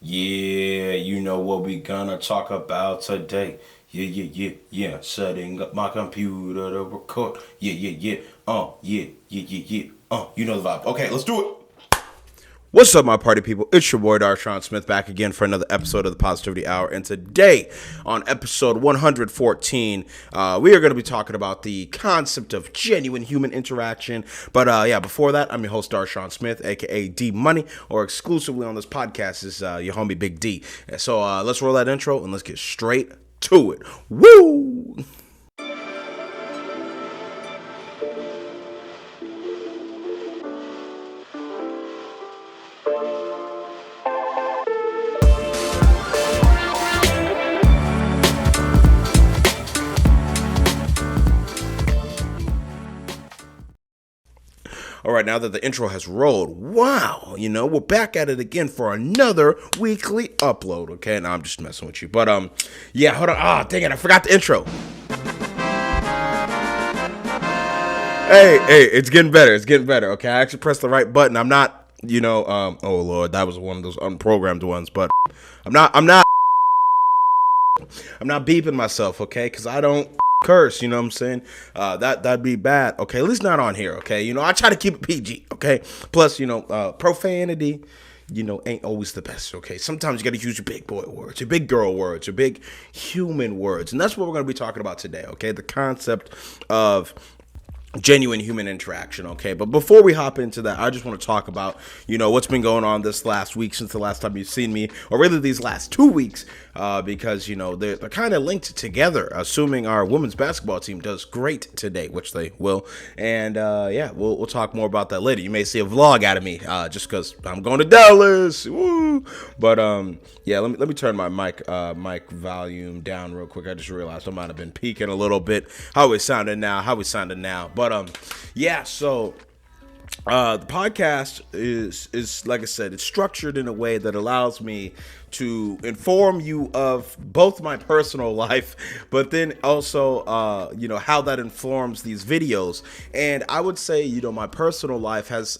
Yeah, you know what we gonna talk about today. Yeah. Setting up my computer to record. Yeah. Yeah. You know the vibe. Okay, let's do it. What's up, my party people? It's your boy Darshaun Smith back again for another episode of the Positivity Hour. And today, on episode 114, we are going to be talking about the concept of genuine human interaction. But before that, I'm your host Darshaun Smith, aka D Money, or exclusively on this podcast is your homie Big D. So let's roll that intro and let's get straight to it. Woo! All right, now that the intro has rolled, wow, we're back at it again for another weekly upload. Okay, now I'm just messing with you, but yeah, hold on. Ah, dang it, I forgot the intro. Hey, it's getting better. It's getting better. Okay, I actually pressed the right button. I'm not, oh Lord, that was one of those unprogrammed ones, but I'm not beeping myself, okay, because I don't curse, you know what I'm saying? That'd be bad, okay? At least not on here, okay? I try to keep it PG, okay? Plus, profanity, ain't always the best, okay? Sometimes you got to use your big boy words, your big girl words, your big human words, and that's what we're going to be talking about today, okay? The concept of genuine human interaction, okay? But before we hop into that, I just want to talk about, what's been going on this last week since the last time you've seen me, or really these last 2 weeks, because, they're kind of linked together, assuming our women's basketball team does great today, which they will. And, we'll talk more about that later. You may see a vlog out of me, just because I'm going to Dallas. Woo! But, let me turn my mic volume down real quick. I just realized I might have been peaking a little bit. How we sounding now? But so the podcast is like I said, it's structured in a way that allows me to inform you of both my personal life, but then also, how that informs these videos. And I would say, my personal life has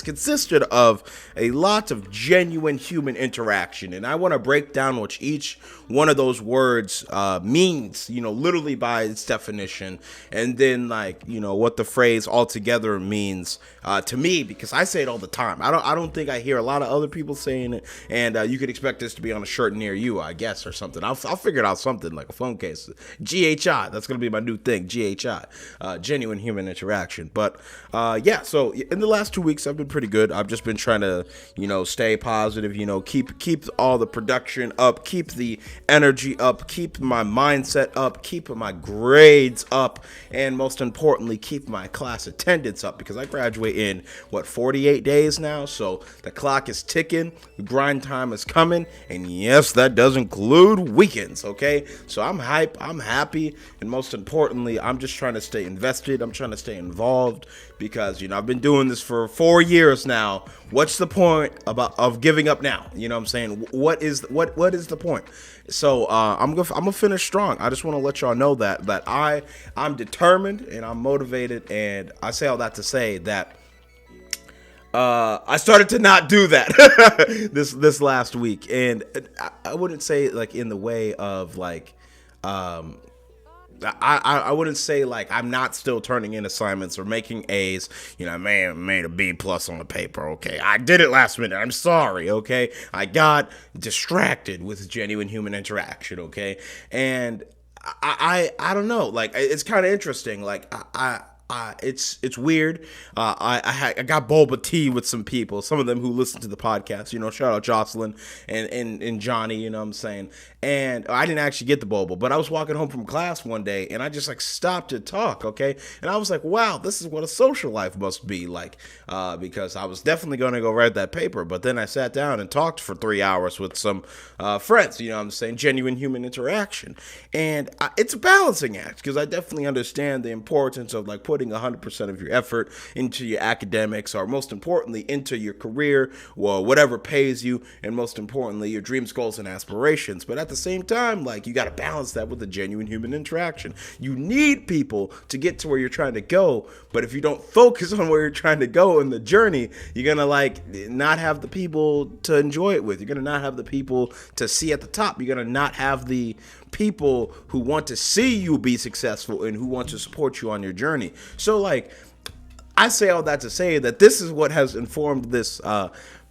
consisted of a lot of genuine human interaction. And I want to break down what each one of those words means, literally by its definition. And then what the phrase altogether means to me, because I say it all the time. I don't think I hear a lot of other people saying it. And you could expect this to be on a shirt near you, I guess, or something. I'll figure out something like a phone case. GHI, that's going to be my new thing, GHI, genuine human interaction. But so in the last 2 weeks, I've been pretty good. I've just been trying to, stay positive, keep all the production up, keep the energy up, keep my mindset up, keep my grades up, and most importantly, keep my class attendance up, because I graduate in 48 days now. So the clock is ticking, the grind time is coming, and yes, that does include weekends, okay? So I'm hype, I'm happy, and most importantly, I'm just trying to stay invested. I'm trying to stay involved, because I've been doing this for 4 years now. What's the point of giving up now? You know what I'm saying? What is the point? So I'm gonna finish strong. I just want to let y'all know that I'm determined and I'm motivated, and I say all that to say that I started to not do that this last week, and I wouldn't say like in the way of like I wouldn't say like I'm not still turning in assignments or making A's. I may have made a B plus on the paper. Okay, I did it last minute. I'm sorry. Okay, I got distracted with genuine human interaction. Okay, and I don't know. Like, it's kind of interesting. Like it's weird. I got boba tea with some people, some of them who listen to the podcast. Shout out Jocelyn and Johnny. You know what I'm saying? And I didn't actually get the boba, but I was walking home from class one day, and I just stopped to talk. Okay, and I was like, wow, this is what a social life must be like. Because I was definitely going to go write that paper, but then I sat down and talked for 3 hours with some friends. You know what I'm saying? Genuine human interaction, and it's a balancing act, because I definitely understand the importance of putting putting 100% of your effort into your academics, or most importantly, into your career, or whatever pays you, and most importantly, your dreams, goals, and aspirations. But at the same time, like, you got to balance that with a genuine human interaction. You need people to get to where you're trying to go, but if you don't focus on where you're trying to go in the journey, you're going to, like, not have the people to enjoy it with. You're going to not have the people to see at the top. You're going to not have the people who want to see you be successful and who want to support you on your journey. So, like, I say all that to say that this is what has informed this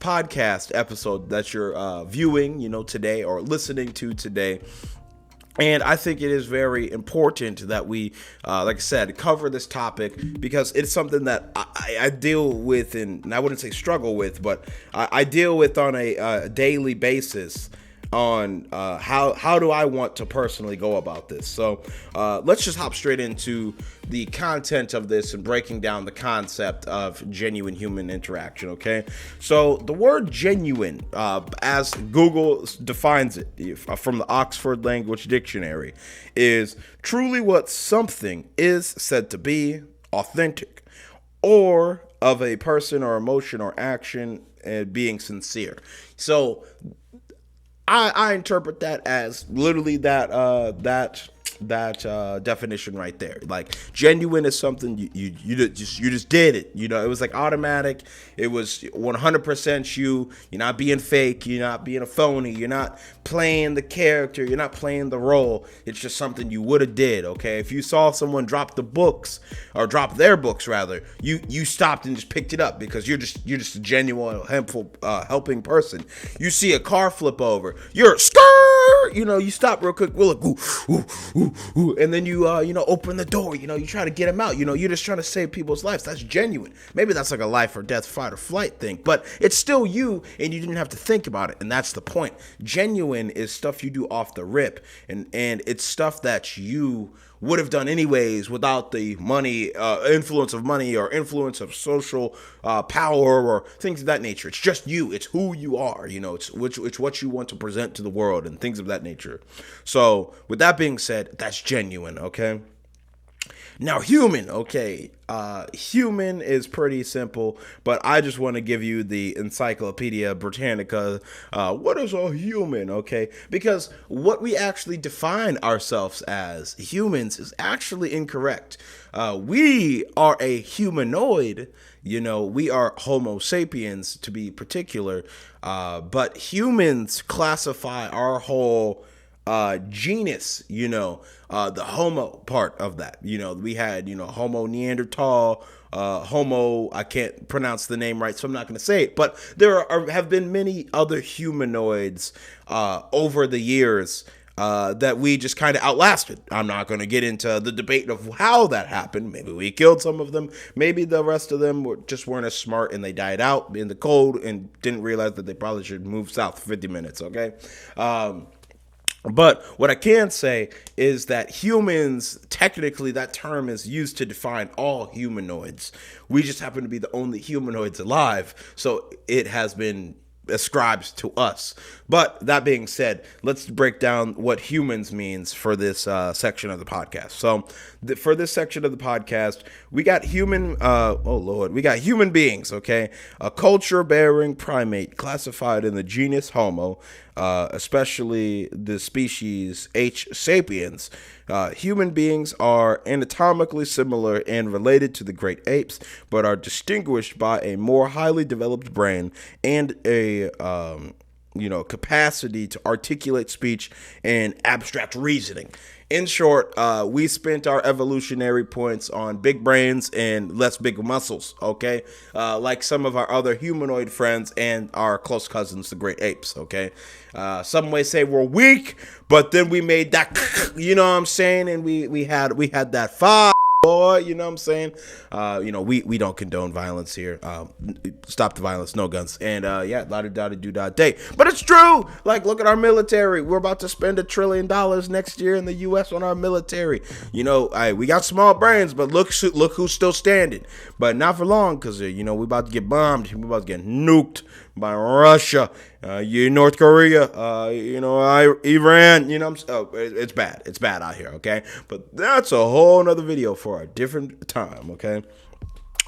podcast episode that you're viewing, today, or listening to today. And I think it is very important that we, like I said, cover this topic, because it's something that I deal with, and I wouldn't say struggle with, but I deal with on a daily basis on how do I want to personally go about this. So let's just hop straight into the content of this and breaking down the concept of genuine human interaction, okay? So the word genuine, as Google defines it from the Oxford Language Dictionary, is truly what something is said to be, authentic, or of a person or emotion or action, and being sincere. So I interpret that as literally that definition right there. Like, genuine is something you just did it. It was like automatic. It was 100% you. You're not being fake. You're not being a phony. You're not playing the character. You're not playing the role. It's just something you would have did. Okay, if you saw someone drop their books rather, you stopped and just picked it up because you're just a genuine, helping person. You see a car flip over, you're you stop real quick. We're like, ooh, and then you open the door. You try to get them out. You're just trying to save people's lives. That's genuine. Maybe that's like a life or death, fight or flight thing, but it's still you, and you didn't have to think about it. And that's the point. Genuine is stuff you do off the rip, and it's stuff that you would have done anyways without the money, influence of money, or influence of social power, or things of that nature. It's just you. It's who you are. It's what you want to present to the world, and things of that nature. So with that being said, that's genuine. Okay. Now, human, okay, human is pretty simple, but I just want to give you the Encyclopedia Britannica. What is a human, okay? Because what we actually define ourselves as humans is actually incorrect. We are a humanoid, we are Homo sapiens to be particular, but humans classify our whole genus, the Homo part of that. We had, Homo Neanderthal, Homo, I can't pronounce the name right, so I'm not going to say it, but there have been many other humanoids over the years that we just kind of outlasted. I'm not going to get into the debate of how that happened. Maybe we killed some of them. Maybe the rest of them weren't as smart, and they died out in the cold and didn't realize that they probably should move south for 50 minutes, okay? But what I can say is that humans, technically that term is used to define all humanoids. We just happen to be the only humanoids alive, so it has been ascribed to us. But that being said, let's break down what humans means for this section of the podcast. So for this section of the podcast, we got human beings, okay? A culture-bearing primate classified in the genus Homo, especially the species H. sapiens. Human beings are anatomically similar and related to the great apes, but are distinguished by a more highly developed brain and a capacity to articulate speech and abstract reasoning. In short, we spent our evolutionary points on big brains and less big muscles, okay? Like some of our other humanoid friends and our close cousins, the great apes, okay? Some may say we're weak, but then we made that, you know what I'm saying? And we had that fire. Boy, you know what I'm saying? We don't condone violence here. Stop the violence, no guns. And la-da-da-da-do-da-day. But it's true. Like, look at our military. We're about to spend $1 trillion next year in the U.S. on our military. We got small brains, but look who's still standing. But not for long, because, we're about to get bombed. We're about to get nuked by Russia, North Korea, Iran. It's bad. It's bad out here. Okay, but that's a whole nother video for a different time. Okay.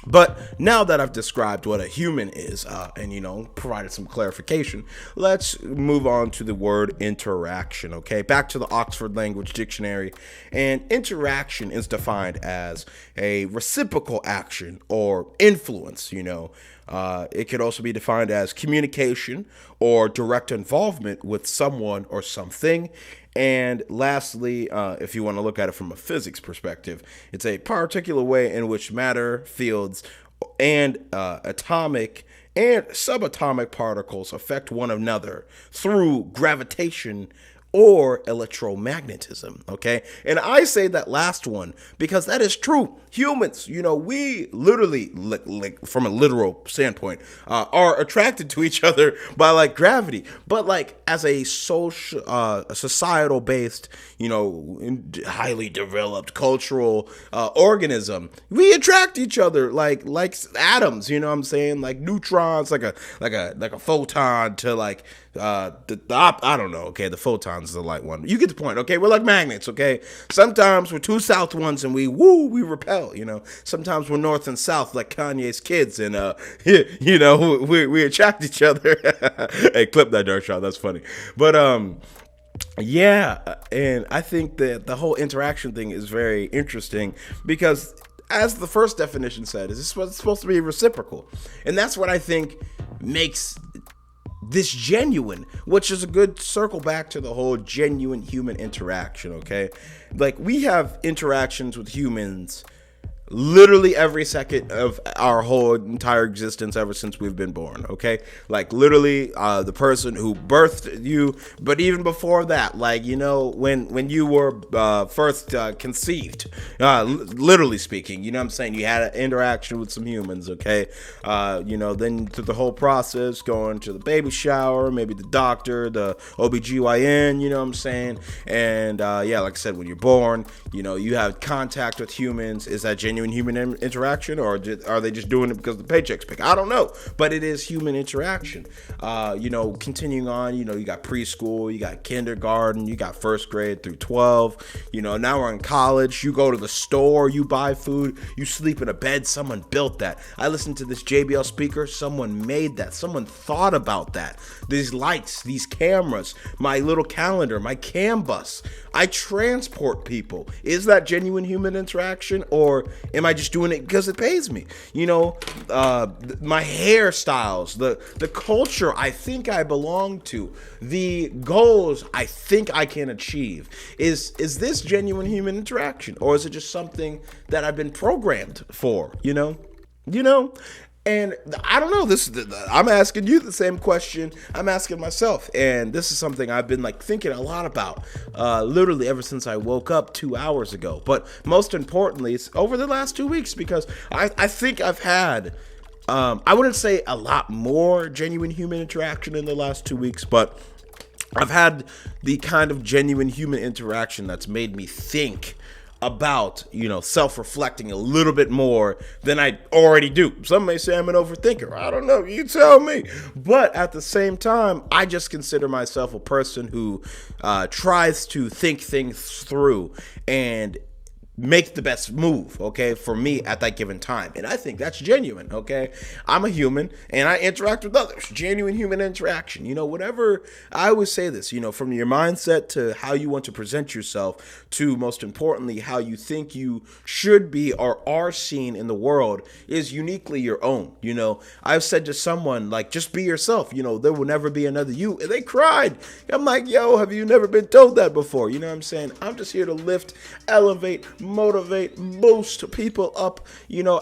But now that I've described what a human is, and provided some clarification, let's move on to the word interaction. Okay, back to the Oxford Language Dictionary, and interaction is defined as a reciprocal action or influence. It could also be defined as communication or direct involvement with someone or something. And lastly, if you want to look at it from a physics perspective, it's a particular way in which matter, fields, and atomic and subatomic particles affect one another through gravitation or electromagnetism. Okay, and I say that last one because that is true. Humans, we literally, like from a literal standpoint, are attracted to each other by like gravity. But like as a social, societal based, highly developed cultural organism, we attract each other like atoms. You know what I'm saying? Like neutrons, like a photon to like I don't know. Okay, the photon's the light one. You get the point. Okay, we're like magnets. Okay, sometimes we're two south ones and we repel. Sometimes we're north and south like Kanye's kids, and we attract each other. Hey, clip that, Darshaun. That's funny. But yeah, and I think that the whole interaction thing is very interesting because, as the first definition said, it's supposed to be reciprocal, and that's what I think makes this genuine, which is a good circle back to the whole genuine human interaction. Okay, like we have interactions with humans literally every second of our whole entire existence ever since we've been born. Okay, like literally the person who birthed you, but even before that, like when you were first conceived, literally speaking, you know what I'm saying, you had an interaction with some humans. Okay, then through the whole process, going to the baby shower, maybe the doctor, the OBGYN, you know what I'm saying, and like I said, when you're born, you have contact with humans. Is that genuine human interaction, or are they just doing it because the paycheck's big? I don't know, but it is human interaction. Continuing on, you got preschool, you got kindergarten, you got first grade through 12. Now we're in college. You go to the store, you buy food, you sleep in a bed. Someone built that. I listened to this JBL speaker. Someone made that. Someone thought about that. These lights, these cameras, my little calendar, my CAN bus. I transport people. Is that genuine human interaction, or am I just doing it because it pays me? My hairstyles, the culture I think I belong to, the goals I think I can achieve. Is this genuine human interaction, or is it just something that I've been programmed for? And I don't know. I'm asking you the same question I'm asking myself, and this is something I've been thinking a lot about, literally ever since I woke up 2 hours ago. But most importantly, it's over the last 2 weeks, because I think I've had, I wouldn't say a lot more genuine human interaction in the last 2 weeks, but I've had the kind of genuine human interaction that's made me think about, self-reflecting a little bit more than I already do. Some may say I'm an overthinker. I don't know. You tell me. But at the same time, I just consider myself a person who tries to think things through and make the best move, okay, for me at that given time. And I think that's genuine, okay? I'm a human and I interact with others. Genuine human interaction. Whatever, I always say this, from your mindset to how you want to present yourself to, most importantly, how you think you should be or are seen in the world is uniquely your own. I've said to someone, just be yourself. There will never be another you. And they cried. I'm like, yo, have you never been told that before? You know what I'm saying? I'm just here to lift, elevate, motivate, boost people up,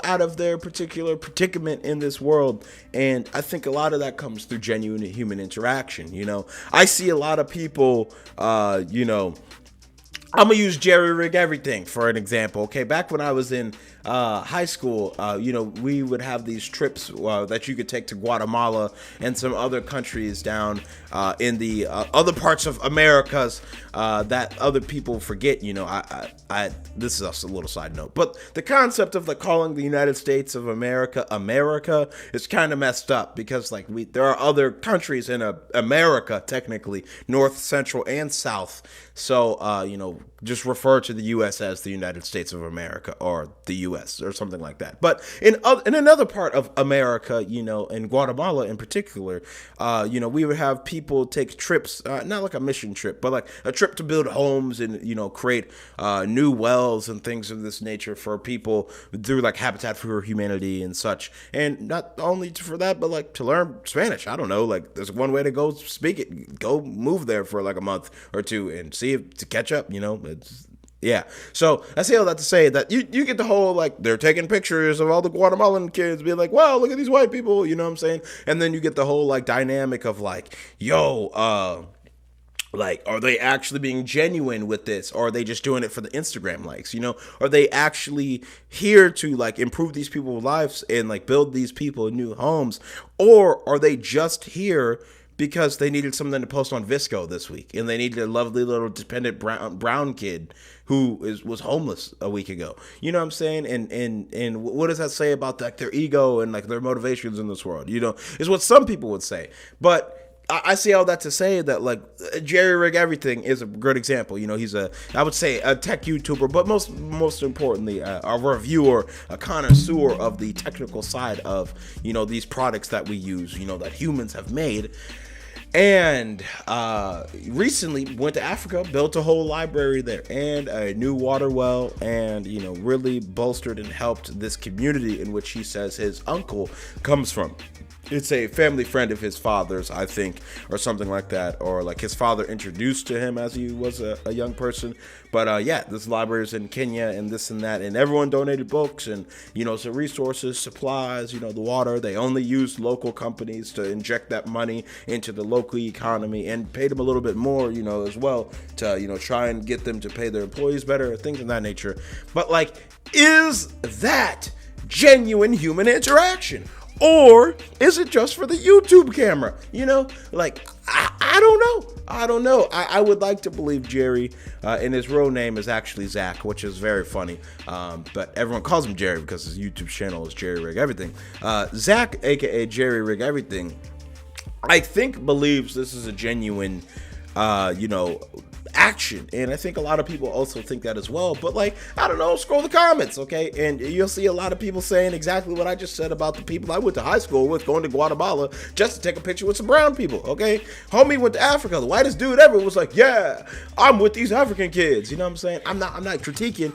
out of their particular predicament in this world. And I think a lot of that comes through genuine human interaction. I see a lot of people, I'm gonna use jerry rig everything for an example. Okay, back when I was in high school, we would have these trips that you could take to Guatemala and some other countries down in the other parts of Americas that other people forget. This is just a little side note, but the concept of calling the United States of America is kind of messed up, because there are other countries in America, technically North, Central, and South. So just refer to the U.S. as the United States of America, or the U.S. or something like that. But in another part of America, in Guatemala in particular, we would have people take trips, not like a mission trip, but like a trip to build homes and create new wells and things of this nature for people through Habitat for Humanity and such. And not only for that, but to learn Spanish. I don't know, there's one way to go speak it. Go move there for a month or two and see if to catch up. Yeah. So I say all that to say that you get the whole they're taking pictures of all the Guatemalan kids being like, wow, look at these white people, you know what I'm saying? And then you get the whole dynamic of are they actually being genuine with this, or are they just doing it for the Instagram likes? Are they actually here to improve these people's lives and build these people new homes, or are they just here because they needed something to post on Visco this week, and they needed a lovely little dependent brown kid who was homeless a week ago? You know what I'm saying? And what does that say about their ego and their motivations in this world? Is what some people would say. But I say all that to say that Jerry Rig Everything is a good example. He's I would say a tech YouTuber, but most importantly, a reviewer, a connoisseur of the technical side of these products that we use, that humans have made. And recently went to Africa, built a whole library there and a new water well, and really bolstered and helped this community in which he says his uncle comes from. It's a family friend of his father's, I think, or something like that, or his father introduced to him as he was a young person. But this library is in Kenya and this and that, and everyone donated books and some resources, supplies, the water. They only used local companies to inject that money into the local economy, and paid them a little bit more, as well, to try and get them to pay their employees better, things of that nature. But is that genuine human interaction? Or is it just for the YouTube camera? I don't know. I would like to believe Jerry, and his real name is actually Zach, which is very funny. But everyone calls him Jerry because his YouTube channel is Jerry Rig Everything. Zach, aka Jerry Rig Everything, I think believes this is a genuine, action, and I think a lot of people also think that as well. But I don't know, scroll the comments, okay, and you'll see a lot of people saying exactly what I just said about the people I went to high school with, going to Guatemala just to take a picture with some brown people. Okay, homie went to Africa, the whitest dude ever, was like, yeah, I'm with these African kids. You know what I'm saying? I'm not critiquing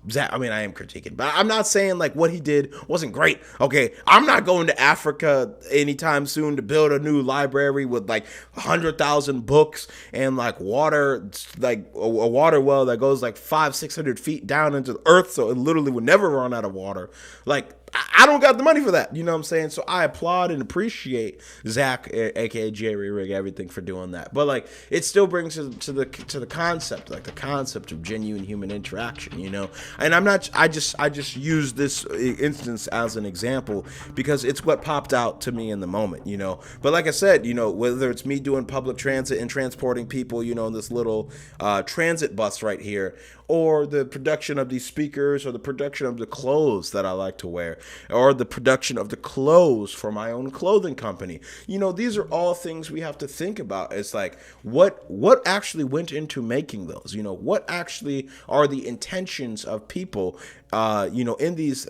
Zach. I mean, I am critiquing, but I'm not saying what he did wasn't great. Okay, I'm not going to Africa anytime soon to build a new library with 100,000 books and water, a water well that goes 500-600 feet down into the earth, so it literally would never run out of water. I don't got the money for that, you know what I'm saying? So I applaud and appreciate Zach, aka Jerry Rig Everything, for doing that. But it still brings to the concept, the concept of genuine human interaction, And I just use this instance as an example because it's what popped out to me in the moment, But like I said, whether it's me doing public transit and transporting people, in this little transit bus right here, or the production of these speakers, or the production of the clothes that I like to wear, or the production of the clothes for my own clothing company. These are all things we have to think about. It's what actually went into making those? What actually are the intentions of people, in these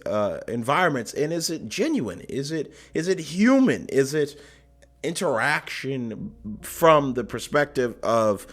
environments? And is it genuine? Is it human? Is it interaction from the perspective of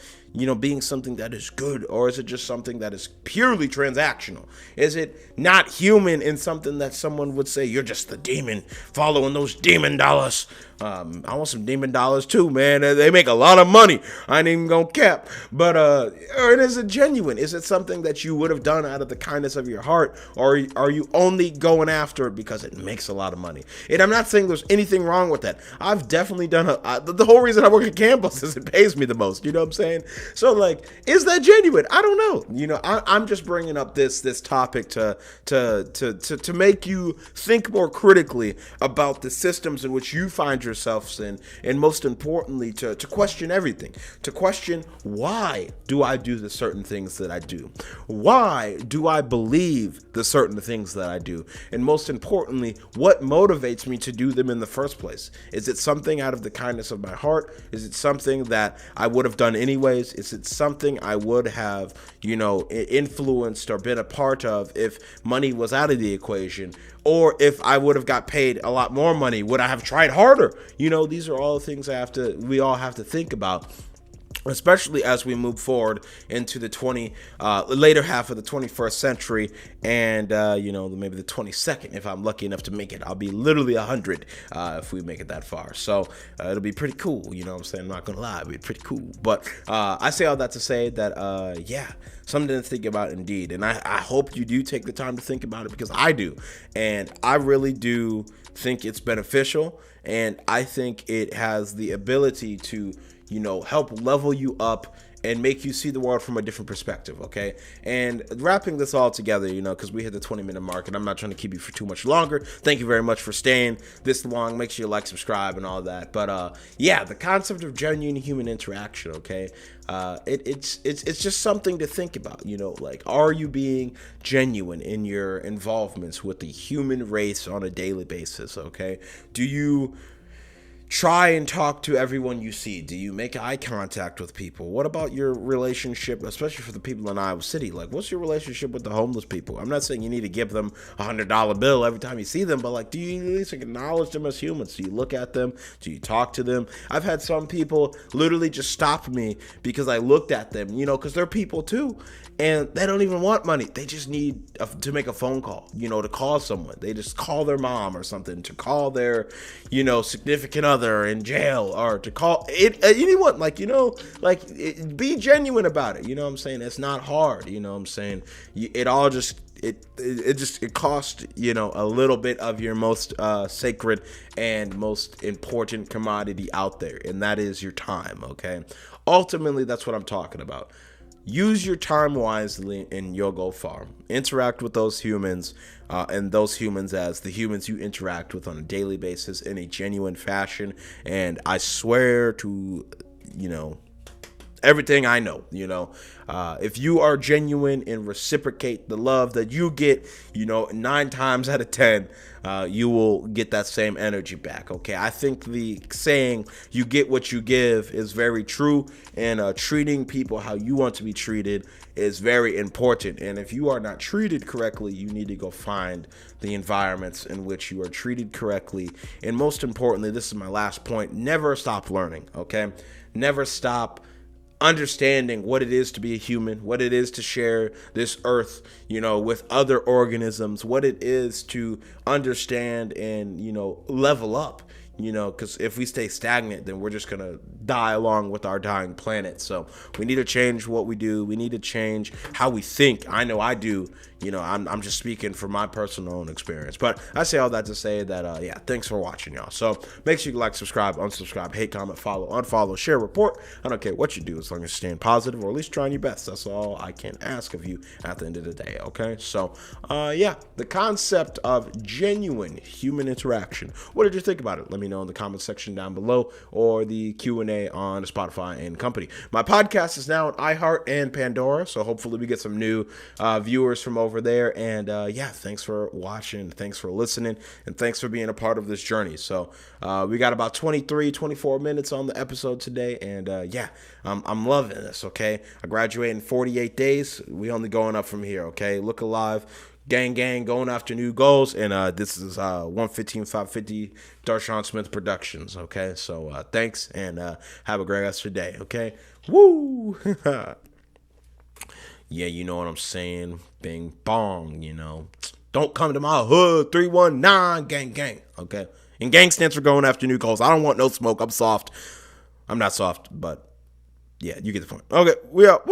being something that is good, or is it just something that is purely transactional? Is it not human in something that someone would say, you're just the demon following those demon dollars? I want some demon dollars too, man. They make a lot of money. I ain't even gonna cap. But and is it genuine? Is it something that you would have done out of the kindness of your heart, or are you only going after it because it makes a lot of money? And I'm not saying there's anything wrong with that. I've definitely done the whole reason I work at campus is it pays me the most. You know what I'm saying? So like, is that genuine? I don't know. You know, I'm just bringing up this topic to make you think more critically about the systems in which you find yourselves in, and most importantly, to question everything, to question, why do I do the certain things that I do? Why do I believe the certain things that I do? And most importantly, what motivates me to do them in the first place? Is it something out of the kindness of my heart? Is it something that I would have done anyways? Is it something I would have, influenced or been a part of if money was out of the equation? Or if I would have got paid a lot more money, would I have tried harder? These are all things we all have to think about, especially as we move forward into the later half of the 21st century, and maybe the 22nd, if I'm lucky enough to make it. I'll be literally 100 if we make it that far. So it'll be pretty cool. You know what I'm saying? I'm not gonna lie, it'll be pretty cool. But I say all that to say that something to think about indeed. And I hope you do take the time to think about it, because I do. And I really do think it's beneficial. And I think it has the ability to, help level you up and make you see the world from a different perspective, okay? And wrapping this all together, because we hit the 20-minute mark, and I'm not trying to keep you for too much longer. Thank you very much for staying this long. Make sure you like, subscribe, and all that. But the concept of genuine human interaction, okay? It's just something to think about, like, are you being genuine in your involvements with the human race on a daily basis, okay? Do you try and talk to everyone you see? Do you make eye contact with people? What about your relationship, especially for the people in Iowa City? Like, what's your relationship with the homeless people? I'm not saying you need to give them $100 bill every time you see them, but like, do you at least acknowledge them as humans? Do you look at them? Do you talk to them? I've had some people literally just stop me because I looked at them, because they're people too. And they don't even want money. They just need to make a phone call, to call someone. They just call their mom or something, to call their, significant other in jail, or to call anyone. Be genuine about it. You know what I'm saying? It's not hard. You know what I'm saying? It all just, it costs, a little bit of your most sacred and most important commodity out there. And that is your time. Okay. Ultimately, that's what I'm talking about. Use your time wisely and you'll go far. Interact with those humans and those humans as the humans you interact with on a daily basis in a genuine fashion. And I swear to, everything I know, if you are genuine and reciprocate the love that you get, 9 times out of 10, you will get that same energy back. Okay. I think the saying, you get what you give, is very true, and treating people how you want to be treated is very important. And if you are not treated correctly, you need to go find the environments in which you are treated correctly. And most importantly, this is my last point, never stop learning. Okay. Never stop understanding what it is to be a human, what it is to share this earth, with other organisms, what it is to understand and, level up, because if we stay stagnant, then we're just going to die along with our dying planet. So we need to change what we do. We need to change how we think. I know I do. I'm just speaking from my personal own experience. But I say all that to say that, thanks for watching, y'all. So make sure you like, subscribe, unsubscribe, hate, comment, follow, unfollow, share, report. I don't care what you do as long as you're staying positive, or at least trying your best. That's all I can ask of you at the end of the day, okay? So, the concept of genuine human interaction. What did you think about it? Let me know in the comment section down below, or the Q&A on Spotify and company. My podcast is now on iHeart and Pandora, so hopefully we get some new viewers from over there. And thanks for watching, thanks for listening, and thanks for being a part of this journey. So we got about 24 minutes on the episode today, and I'm loving this. Okay, I graduate in 48 days. We only going up from here. Okay, look alive, gang, going after new goals. And this is 115-550 Darshaun Smith Productions. Okay, so thanks, and have a great rest of your day. Okay, woo. Yeah, you know what I'm saying? Bing bong, Don't come to my hood, 319, gang. Okay? And gang stands for going after new goals. I don't want no smoke. I'm soft. I'm not soft, but yeah, you get the point. Okay, we out.